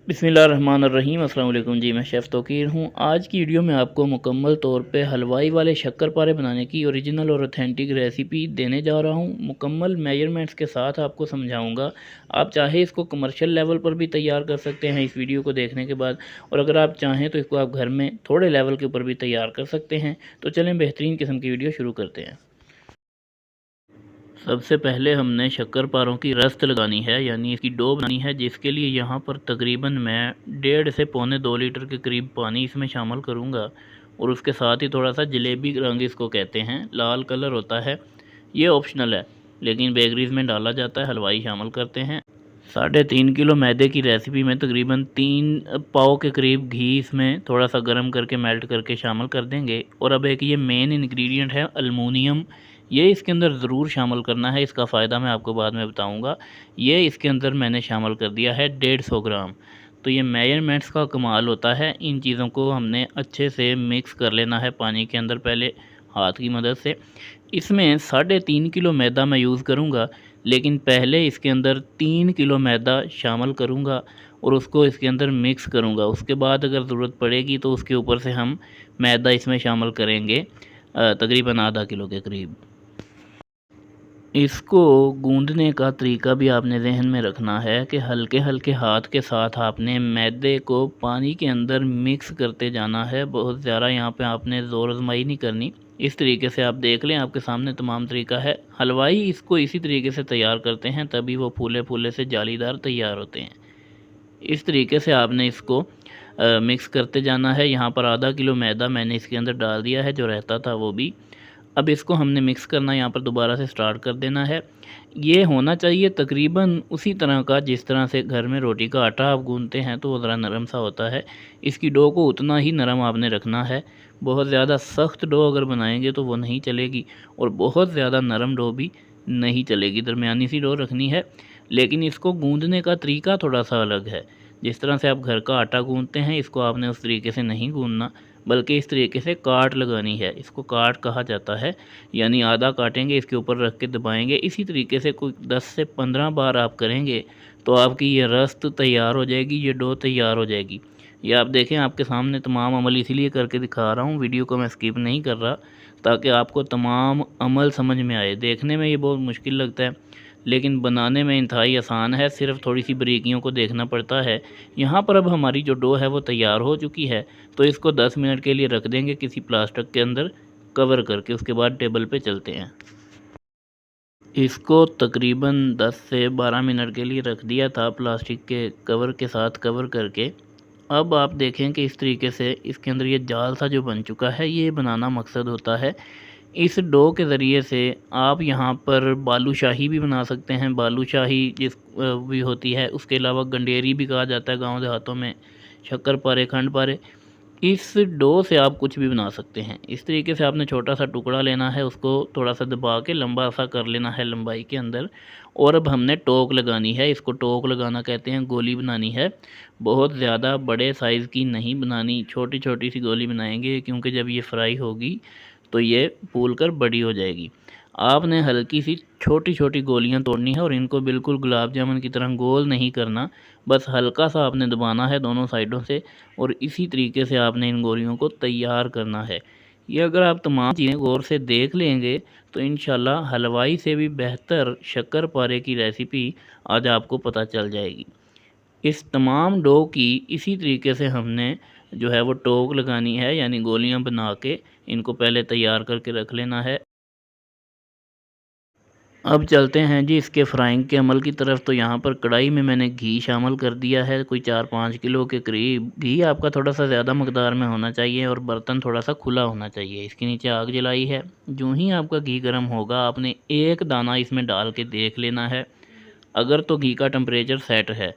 बिस्मिल्लाहिर्रहमानिर्रहीम। अस्सलाम वालेकुम जी, मैं शेफ़ तौकीर हूँ। आज की वीडियो में आपको मुकम्मल तौर पे हलवाई वाले शक्करपारे बनाने की ओरिजिनल और ऑथेंटिक रेसिपी देने जा रहा हूँ। मुकम्मल मेजरमेंट्स के साथ आपको समझाऊँगा। आप चाहे इसको कमर्शियल लेवल पर भी तैयार कर सकते हैं इस वीडियो को देखने के बाद, और अगर आप चाहें तो इसको आप घर में थोड़े लेवल के ऊपर भी तैयार कर सकते हैं। तो चलें बेहतरीन किस्म की वीडियो शुरू करते हैं। सबसे पहले हमने शक्करपारों की रस्त लगानी है, यानी इसकी डो बनानी है, जिसके लिए यहाँ पर तकरीबन मैं 1.5 से पौने 2 लीटर के करीब पानी इसमें शामिल करूँगा। और उसके साथ ही थोड़ा सा जलेबी रंग इसको कहते हैं, लाल कलर होता है, ये ऑप्शनल है लेकिन बेकरीज़ में डाला जाता है, हलवाई शामिल करते हैं। 3.5 किलो मैदे की रेसिपी में तकरीबन 3 पाव के करीब घी इसमें थोड़ा सा गर्म करके मेल्ट करके शामिल कर देंगे। और अब एक ये मेन इंग्रेडिएंट है अल्मुनियम, ये इसके अंदर ज़रूर शामिल करना है, इसका फ़ायदा मैं आपको बाद में बताऊंगा। ये इसके अंदर मैंने शामिल कर दिया है 150 ग्राम। तो ये मेजरमेंट्स का कमाल होता है। इन चीज़ों को हमने अच्छे से मिक्स कर लेना है पानी के अंदर पहले हाथ की मदद से। इसमें 3.5 किलो मैदा मैं यूज़ करूँगा, लेकिन पहले इसके अंदर 3 किलो मैदा शामिल करूँगा और उसको इसके अंदर मिक्स करूँगा। उसके बाद अगर ज़रूरत पड़ेगी तो उसके ऊपर से हम मैदा इसमें शामिल करेंगे, तकरीबन आधा किलो के करीब। इसको गूंदने का तरीका भी आपने ज़हन में रखना है कि हल्के हल्के हाथ के साथ आपने मैदे को पानी के अंदर मिक्स करते जाना है। बहुत ज़्यादा यहाँ पे आपने ज़ोर आजमाई नहीं करनी। इस तरीके से आप देख लें, आपके सामने तमाम तरीका है। हलवाई इसको इसी तरीके से तैयार करते हैं, तभी वो फूले फूले से जालीदार तैयार होते हैं। इस तरीके से आपने इसको मिक्स करते जाना है। यहाँ पर आधा किलो मैदा मैंने इसके अंदर डाल दिया है, जो रहता था वो भी। अब इसको हमने मिक्स करना यहाँ पर दोबारा से स्टार्ट कर देना है। ये होना चाहिए तकरीबन उसी तरह का जिस तरह से घर में रोटी का आटा आप गूंथते हैं तो वो ज़रा नरम सा होता है। इसकी डो को उतना ही नरम आपने रखना है। बहुत ज़्यादा सख्त डो अगर बनाएंगे तो वो नहीं चलेगी, और बहुत ज़्यादा नरम डो भी नहीं चलेगी। दरमियानी सी डो रखनी है, लेकिन इसको गूंदने का तरीका थोड़ा सा अलग है। जिस तरह से आप घर का आटा गूंथते हैं, इसको आपने उस तरीके से नहीं गूंथना, बल्कि इस तरीके से काट लगानी है। इसको काट कहा जाता है, यानी आधा काटेंगे, इसके ऊपर रख के दबाएंगे। इसी तरीके से कोई 10 से 15 बार आप करेंगे तो आपकी ये रस्त तैयार हो जाएगी, ये डो तैयार हो जाएगी। ये आप देखें, आपके सामने तमाम अमल इसीलिए करके दिखा रहा हूँ, वीडियो को मैं स्किप नहीं कर रहा, ताकि आपको तमाम अमल समझ में आए। देखने में ये बहुत मुश्किल लगता है, लेकिन बनाने में इंतहाई आसान है, सिर्फ थोड़ी सी बारीकियों को देखना पड़ता है। यहाँ पर अब हमारी जो डो है वो तैयार हो चुकी है, तो इसको 10 मिनट के लिए रख देंगे किसी प्लास्टिक के अंदर कवर करके। उसके बाद टेबल पे चलते हैं। इसको तकरीबन 10 से 12 मिनट के लिए रख दिया था प्लास्टिक के कवर के साथ कवर करके। अब आप देखें कि इस तरीके से इसके अंदर ये जाल सा जो बन चुका है, ये बनाना मकसद होता है। इस डो के ज़रिए से आप यहाँ पर बालूशाही भी बना सकते हैं। बालूशाही जिस भी होती है, उसके अलावा गंडेरी भी कहा जाता है गांव देहातों में, शक्करपारे, खंड पारे। इस डो से आप कुछ भी बना सकते हैं। इस तरीके से आपने छोटा सा टुकड़ा लेना है, उसको थोड़ा सा दबा के लंबा सा कर लेना है लंबाई के अंदर। और अब हमने टोक लगानी है, इसको टोक लगाना कहते हैं। गोली बनानी है, बहुत ज़्यादा बड़े साइज़ की नहीं बनानी, छोटी छोटी सी गोली बनाएंगे, क्योंकि जब ये फ्राई होगी तो ये फूल कर बड़ी हो जाएगी। आपने हल्की सी छोटी छोटी गोलियां तोड़नी है, और इनको बिल्कुल गुलाब जामुन की तरह गोल नहीं करना, बस हल्का सा आपने दबाना है दोनों साइडों से, और इसी तरीके से आपने इन गोलियों को तैयार करना है। ये अगर आप तमाम चीज़ें गौर से देख लेंगे तो इंशाल्लाह हलवाई से भी बेहतर शक्करपारे की रेसिपी आज आपको पता चल जाएगी। इस तमाम डो की इसी तरीके से हमने जो है वो टोक लगानी है, यानी गोलियां बना के इनको पहले तैयार करके रख लेना है। अब चलते हैं जी इसके फ्राइंग के अमल की तरफ। तो यहाँ पर कढ़ाई में मैंने घी शामिल कर दिया है, कोई 4-5 किलो के करीब। घी आपका थोड़ा सा ज़्यादा मकदार में होना चाहिए, और बर्तन थोड़ा सा खुला होना चाहिए। इसके नीचे आग जलाई है। जो ही आपका घी गर्म होगा, आपने एक दाना इसमें डाल के देख लेना है। अगर तो घी का टेम्परेचर सेट है,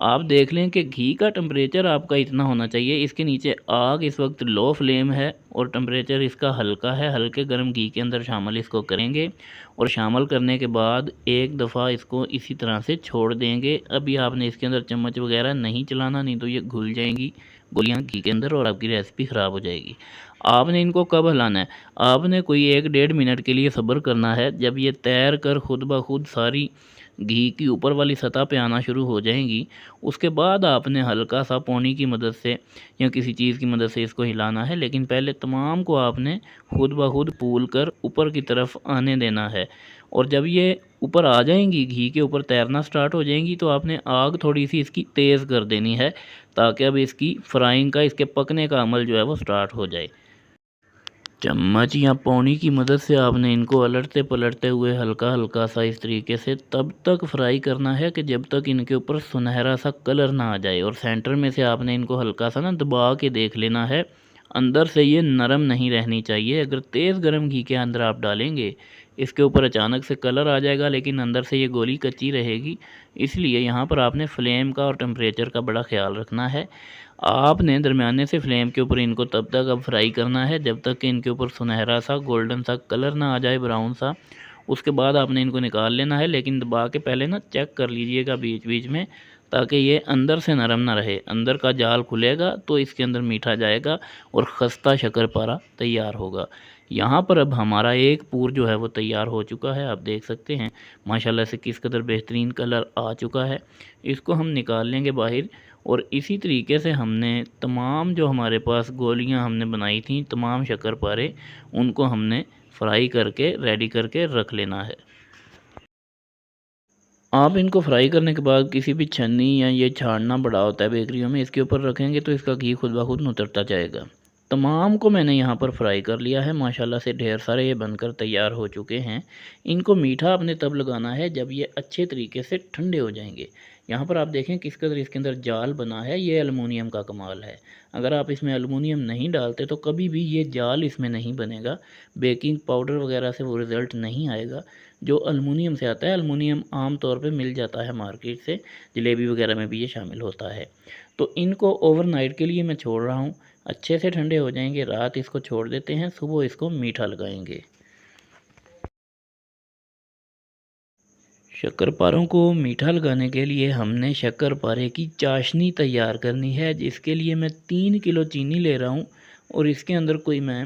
आप देख लें कि घी का टेम्परेचर आपका इतना होना चाहिए। इसके नीचे आग इस वक्त लो फ्लेम है और टेम्परेचर इसका हल्का है। हल्के गर्म घी के अंदर शामिल इसको करेंगे, और शामिल करने के बाद एक दफ़ा इसको इसी तरह से छोड़ देंगे। अभी आपने इसके अंदर चम्मच वगैरह नहीं चलाना, नहीं तो ये घुल जाएंगी गोलियां घी के अंदर और आपकी रेसिपी ख़राब हो जाएगी। आपने इनको कब हिलाना है? आपने कोई 1-1.5 मिनट के लिए सब्र करना है। जब ये तैर कर खुद ब खुद सारी घी की ऊपर वाली सतह पे आना शुरू हो जाएंगी, उसके बाद आपने हल्का सा पौनी की मदद से या किसी चीज़ की मदद से इसको हिलाना है। लेकिन पहले तमाम को आपने खुद ब खुद फूल कर ऊपर की तरफ आने देना है। और जब ये ऊपर आ जाएंगी, घी के ऊपर तैरना स्टार्ट हो जाएंगी, तो आपने आग थोड़ी सी इसकी तेज़ कर देनी है, ताकि अब इसकी फ्राइंग का, इसके पकने का अमल जो है वो स्टार्ट हो जाए। चम्मच या पौनी की मदद से आपने इनको अलटते पलटते हुए हल्का हल्का सा इस तरीके से तब तक फ्राई करना है कि जब तक इनके ऊपर सुनहरा सा कलर ना आ जाए। और सेंटर में से आपने इनको हल्का सा ना दबा के देख लेना है, अंदर से ये नरम नहीं रहनी चाहिए। अगर तेज़ गर्म घी के अंदर आप डालेंगे, इसके ऊपर अचानक से कलर आ जाएगा, लेकिन अंदर से ये गोली कच्ची रहेगी। इसलिए यहाँ पर आपने फ्लेम का और टेम्परेचर का बड़ा ख्याल रखना है। आपने दरमियाने से फ्लेम के ऊपर इनको तब तक अब फ्राई करना है जब तक कि इनके ऊपर सुनहरा सा गोल्डन सा कलर ना आ जाए, ब्राउन सा। उसके बाद आपने इनको निकाल लेना है, लेकिन दबा के पहले ना चेक कर लीजिएगा बीच बीच में, ताकि ये अंदर से नरम ना रहे। अंदर का जाल खुलेगा तो इसके अंदर मीठा जाएगा और खस्ता शक्करपारा तैयार होगा। यहाँ पर अब हमारा एक पूर जो है वो तैयार हो चुका है। आप देख सकते हैं माशाल्लाह से किस कदर बेहतरीन कलर आ चुका है। इसको हम निकाल लेंगे बाहर। और इसी तरीके से हमने तमाम जो हमारे पास गोलियां हमने बनाई थी, तमाम शक्करपारे, उनको हमने फ्राई करके रेडी करके रख लेना है। आप इनको फ्राई करने के बाद किसी भी छन्नी या ये छानना बड़ा होता है बेकरियों में, इसके ऊपर रखेंगे तो इसका घी खुद ब खुद उतरता जाएगा। तमाम को मैंने यहाँ पर फ्राई कर लिया है। माशाल्लाह से ढेर सारे ये बनकर तैयार हो चुके हैं। इनको मीठा आपने तब लगाना है जब ये अच्छे तरीके से ठंडे हो जाएंगे। यहाँ पर आप देखें किस कदर इसके अंदर जाल बना है, ये एलुमिनियम का कमाल है। अगर आप इसमें एलुमिनियम नहीं डालते तो कभी भी ये जाल इसमें नहीं बनेगा, बेकिंग पाउडर वगैरह से वो रिज़ल्ट नहीं आएगा जो एलुमिनियम से आता है। एलुमिनियम आम तौर पे मिल जाता है मार्केट से, जलेबी वगैरह में भी ये शामिल होता है। तो इनको ओवरनाइट के लिए मैं छोड़ रहा हूँ, अच्छे से ठंडे हो जाएंगे। रात इसको छोड़ देते हैं, सुबह इसको मीठा लगाएंगे। शक्करपारों को मीठा लगाने के लिए हमने शक्करपारे की चाशनी तैयार करनी है, जिसके लिए मैं 3 किलो चीनी ले रहा हूँ। और इसके अंदर कोई मैं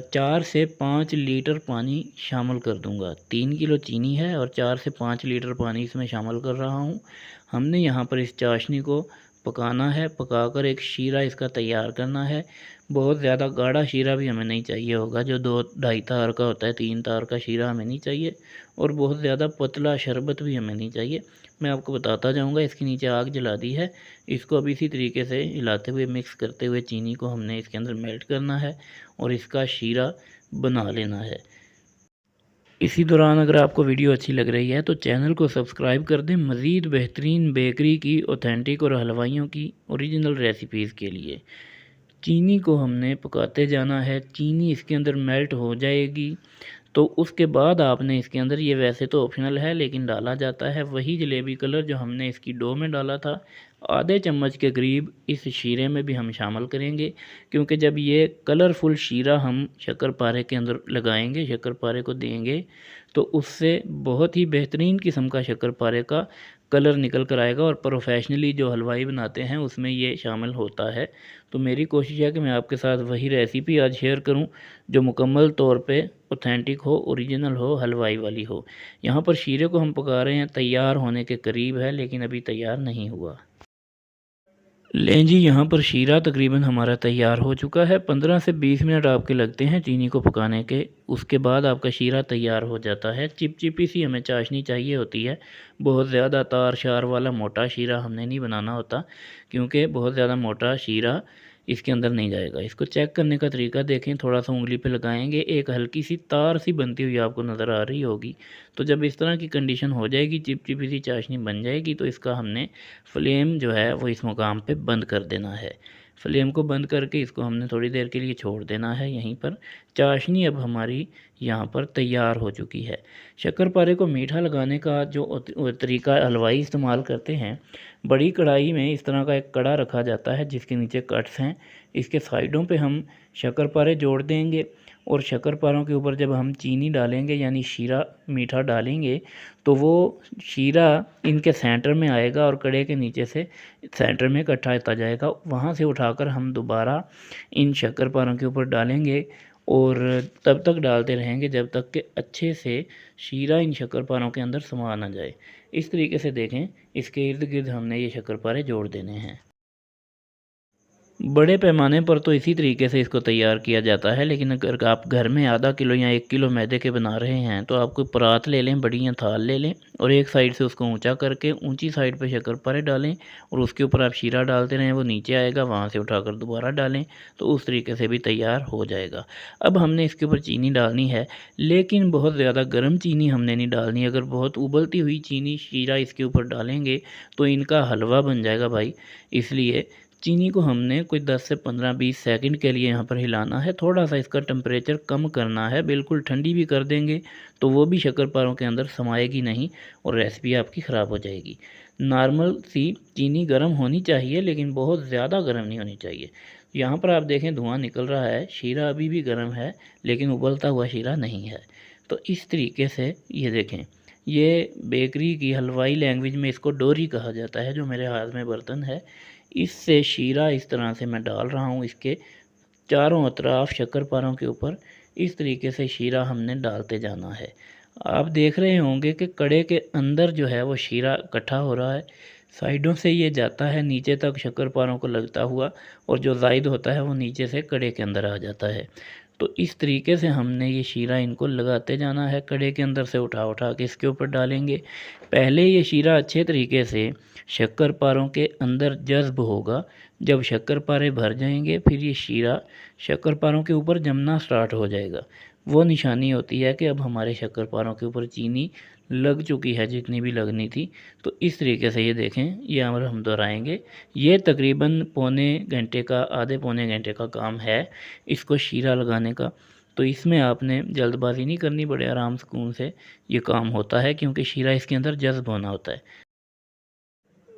4 से 5 लीटर पानी शामिल कर दूंगा। 3 किलो चीनी है और 4 से 5 लीटर पानी इसमें शामिल कर रहा हूँ। हमने यहाँ पर इस चाशनी को पकाना है, पकाकर एक शीरा इसका तैयार करना है। बहुत ज़्यादा गाढ़ा शीरा भी हमें नहीं चाहिए होगा, जो 2-2.5 तार का होता है, 3 तार का शीरा हमें नहीं चाहिए। और बहुत ज़्यादा पतला शरबत भी हमें नहीं चाहिए। मैं आपको बताता जाऊंगा। इसके नीचे आग जला दी है, इसको अब इसी तरीके से हिलाते हुए मिक्स करते हुए चीनी को हमने इसके अंदर मेल्ट करना है और इसका शीरा बना लेना है। इसी दौरान अगर आपको वीडियो अच्छी लग रही है तो चैनल को सब्सक्राइब कर दें, मज़ीद बेहतरीन बेकरी की, ऑथेंटिक और हलवाइयों की ओरिजिनल रेसिपीज़ के लिए। चीनी को हमने पकाते जाना है, चीनी इसके अंदर मेल्ट हो जाएगी तो उसके बाद आपने इसके अंदर, ये वैसे तो ऑप्शनल है लेकिन डाला जाता है, वही जलेबी कलर जो हमने इसकी डो में डाला था, आधे चम्मच के करीब इस शीरे में भी हम शामिल करेंगे। क्योंकि जब ये कलरफुल शीरा हम शक्करपारे के अंदर लगाएंगे, शक्करपारे को देंगे, तो उससे बहुत ही बेहतरीन किस्म का शक्करपारे का कलर निकल कर आएगा। और प्रोफेशनली जो हलवाई बनाते हैं उसमें ये शामिल होता है। तो मेरी कोशिश है कि मैं आपके साथ वही रेसिपी आज शेयर करूं जो मुकम्मल तौर पे ऑथेंटिक हो, ओरिजिनल हो, हलवाई वाली हो। यहाँ पर शीरे को हम पका रहे हैं, तैयार होने के करीब है लेकिन अभी तैयार नहीं हुआ। लें जी, यहाँ पर शीरा तकरीबन हमारा तैयार हो चुका है। 15 से 20 मिनट आपके लगते हैं चीनी को पकाने के। उसके बाद आपका शीरा तैयार हो जाता है। चिपचिपी सी हमें चाशनी चाहिए होती है। बहुत ज़्यादा तार शार वाला मोटा शीरा हमने नहीं बनाना होता, क्योंकि बहुत ज़्यादा मोटा शीरा इसके अंदर नहीं जाएगा। इसको चेक करने का तरीका देखें, थोड़ा सा उंगली पे लगाएंगे, एक हल्की सी तार सी बनती हुई आपको नज़र आ रही होगी। तो जब इस तरह की कंडीशन हो जाएगी, चिपचिपी सी चाशनी बन जाएगी, तो इसका हमने फ्लेम जो है वो इस मुकाम पे बंद कर देना है। फ्लेम को बंद करके इसको हमने थोड़ी देर के लिए छोड़ देना है यहीं पर। चाशनी अब हमारी यहाँ पर तैयार हो चुकी है। शक्करपारे को मीठा लगाने का जो तरीका हलवाई इस्तेमाल करते हैं, बड़ी कढ़ाई में इस तरह का एक कड़ा रखा जाता है जिसके नीचे कट्स हैं। इसके साइडों पे हम शक्करपारे जोड़ देंगे और शक्करपारों के ऊपर जब हम चीनी डालेंगे यानी शीरा मीठा डालेंगे, तो वो शीरा इनके सेंटर में आएगा और कड़े के नीचे से सेंटर में इकट्ठा होता जाएगा। वहाँ से उठाकर हम दोबारा इन शक्करपारों के ऊपर डालेंगे और तब तक डालते रहेंगे जब तक कि अच्छे से शीरा इन शक्करपारों के अंदर समा ना जाए। इस तरीके से देखें, इसके इर्द गिर्द हमने ये शक्करपारे जोड़ देने हैं। बड़े पैमाने पर तो इसी तरीके से इसको तैयार किया जाता है, लेकिन अगर आप घर में आधा किलो या 1 किलो मैदे के बना रहे हैं तो आप कोई परात ले लें, बड़ी या थाल ले लें और एक साइड से उसको ऊंचा करके ऊंची साइड पे शक्करपारे डालें और उसके ऊपर आप शीरा डालते रहें, वो नीचे आएगा, वहाँ से उठाकर दोबारा डालें तो उस तरीके से भी तैयार हो जाएगा। अब हमने इसके ऊपर चीनी डालनी है, लेकिन बहुत ज़्यादा गर्म चीनी हमने नहीं डालनी। अगर बहुत उबलती हुई चीनी शीरा इसके ऊपर डालेंगे तो इनका हलवा बन जाएगा भाई। इसलिए चीनी को हमने कोई 10 से 15-20 सेकंड के लिए यहाँ पर हिलाना है, थोड़ा सा इसका टेम्परेचर कम करना है। बिल्कुल ठंडी भी कर देंगे तो वो भी शक्करपारों के अंदर समाएगी नहीं और रेसिपी आपकी ख़राब हो जाएगी। नॉर्मल सी चीनी गर्म होनी चाहिए, लेकिन बहुत ज़्यादा गर्म नहीं होनी चाहिए। यहाँ पर आप देखें धुआं निकल रहा है, शीरा अभी भी गर्म है लेकिन उबलता हुआ शीरा नहीं है। तो इस तरीके से ये देखें, ये बेकरी की हलवाई लैंग्वेज में इसको डोरी कहा जाता है, जो मेरे हाथ में बर्तन है इससे शीरा इस तरह से मैं डाल रहा हूँ इसके चारों अतराफ शक्करपारों के ऊपर। इस तरीके से शीरा हमने डालते जाना है। आप देख रहे होंगे कि कड़े के अंदर जो है वो शीरा इकट्ठा हो रहा है, साइडों से ये जाता है नीचे तक शक्करपारों को लगता हुआ और जो ज़ायद होता है वो नीचे से कड़े के अंदर आ जाता है। तो इस तरीके से हमने ये शीरा इनको लगाते जाना है, कड़े के अंदर से उठा उठा के इसके ऊपर डालेंगे। पहले ये शीरा अच्छे तरीके से शक्करपारों के अंदर जज़्ब होगा। जब शक्करपारे भर जाएंगे फिर ये शीरा शक्करपारों के ऊपर जमना स्टार्ट हो जाएगा। वो निशानी होती है कि अब हमारे शक्करपारों के ऊपर चीनी लग चुकी है जितनी भी लगनी थी। तो इस तरीके से ये देखें, ये अमर हम दोहराएंगे। ये तकरीबन पौने घंटे का, आधे पौने घंटे का काम है इसको शीरा लगाने का। तो इसमें आपने जल्दबाजी नहीं करनी, बड़े आराम सुकून से ये काम होता है क्योंकि शीरा इसके अंदर जज़्ब होना होता है।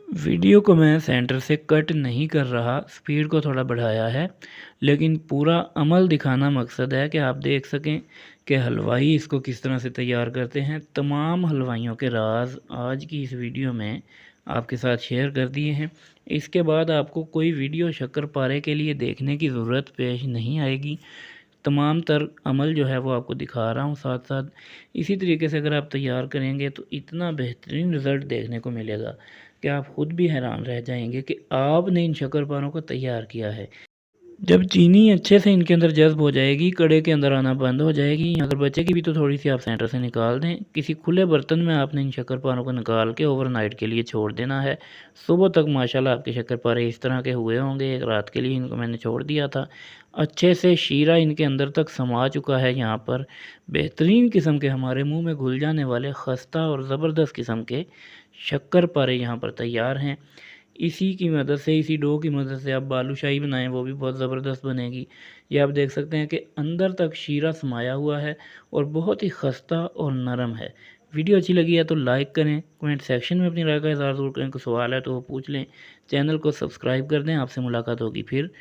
वीडियो को मैं सेंटर से कट नहीं कर रहा, स्पीड को थोड़ा बढ़ाया है, लेकिन पूरा अमल दिखाना मकसद है कि आप देख सकें कि हलवाई इसको किस तरह से तैयार करते हैं। तमाम हलवाइयों के राज आज की इस वीडियो में आपके साथ शेयर कर दिए हैं। इसके बाद आपको कोई वीडियो शक्करपारे के लिए देखने की ज़रूरत पेश नहीं आएगी। तमाम तर अमल जो है वो आपको दिखा रहा हूँ साथ साथ। इसी तरीके से अगर आप तैयार करेंगे तो इतना बेहतरीन रिज़ल्ट देखने को मिलेगा कि आप ख़ुद भी हैरान रह जाएंगे कि आपने इन शक्करपारों को तैयार किया है। जब चीनी अच्छे से इनके अंदर जज़्ब हो जाएगी, कड़े के अंदर आना बंद हो जाएगी, अगर बचेगी भी तो थोड़ी सी आप सेंटर से निकाल दें। किसी खुले बर्तन में आपने इन शक्करपारों को निकाल के ओवरनाइट के लिए छोड़ देना है। सुबह तक माशाल्लाह आपके शक्करपारे इस तरह के हुए होंगे। एक रात के लिए इनको मैंने छोड़ दिया था, अच्छे से शीरा इनके अंदर तक समा चुका है। यहाँ पर बेहतरीन किस्म के हमारे मुँह में घुल जाने वाले खस्ता और ज़बरदस्त किस्म के शक्करपारे यहाँ पर तैयार हैं। इसी की मदद से, इसी डो की मदद से आप बालूशाही बनाएं, वो भी बहुत ज़बरदस्त बनेगी। ये आप देख सकते हैं कि अंदर तक शीरा समाया हुआ है और बहुत ही खस्ता और नरम है। वीडियो अच्छी लगी है तो लाइक करें, कमेंट सेक्शन में अपनी राय का इज़हार ज़रूर करें। कोई सवाल है तो वो पूछ लें, चैनल को सब्सक्राइब कर दें। आपसे मुलाकात होगी फिर